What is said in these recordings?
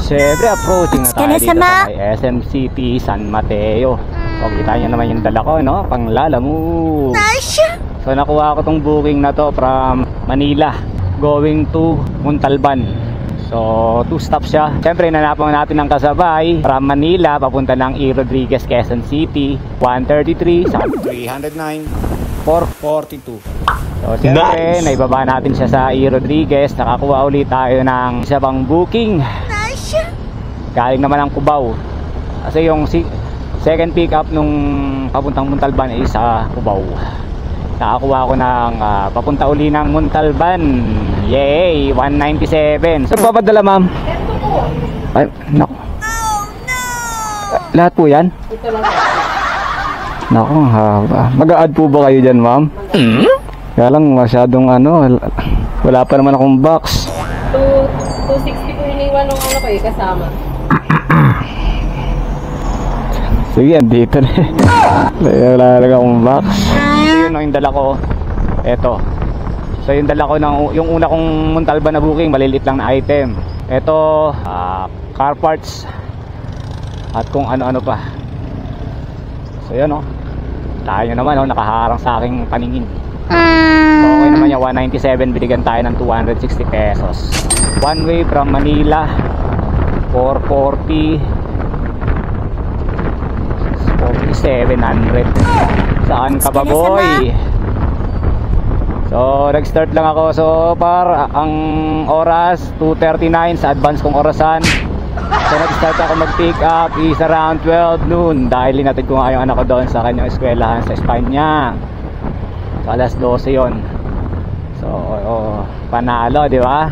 Siyempre, approaching na tayo dito sa may SM City San Mateo. So, kita nyo naman yung dala ko, no? Panglalamove. So, nakuha ko tong booking na to from Manila going to Montalban. So, 2 stops siya. Siyempre, nanapang natin ng kasabay from Manila papunta ng E. Rodriguez, Quezon City. 133 sa 309 442. So, siyempre, naibaba natin siya sa E. Rodriguez. Nakakuha ulit tayo ng isa pang booking. Galing naman ang Cubao. Kasi yung second pick up nung papuntang Montalban ay sa Cubao. Nakakuha ko ng papunta uli ng Montalban. Yay! 197. So, papadala, ma'am? Ito po. Ay, naku. Lahat po yan? Ito lang. Naku, haba. Mag-a-add po ba kayo dyan, ma'am? Kaya lang masyadong wala pa naman akong box. 260 po iniwan ng ano kayo kasama. Sige, andito na. Wala lang akong box. Ito yun, yung dala ko. Eto. So yung dala ko yung una kong Montalban na booking, maliliit lang na item. Ito, car parts at kung ano-ano pa. So yun, tayo naman, nakaharang sa aking paningin. So okay naman yung 197, binigyan tayo ng 260 pesos. One way from Manila, 440, 4,700. Saan ka ba, boy? So nag-start lang ako. So far ang oras 2:39 sa advance kong orasan. So nag-start ako mag-pick up is around 12 noon dahil linatid ko nga yung anak ko doon sa kanyang eskwelahan sa Espanya. So alas 12 yon. So panalo, di ba?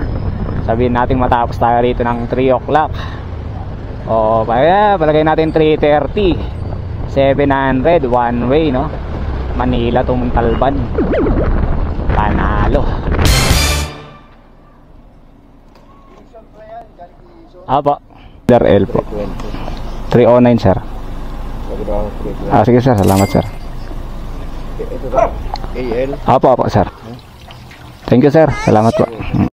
Sabihin natin matapos tayo rito ng 3 o'clock. O palagay natin 3:30. 700 one way, no? Manila to Montalban. Panalo. Apa? L po. 309, sir. Sige, sir. Salamat, sir. Apa, sir. Thank you, sir. Salamat po.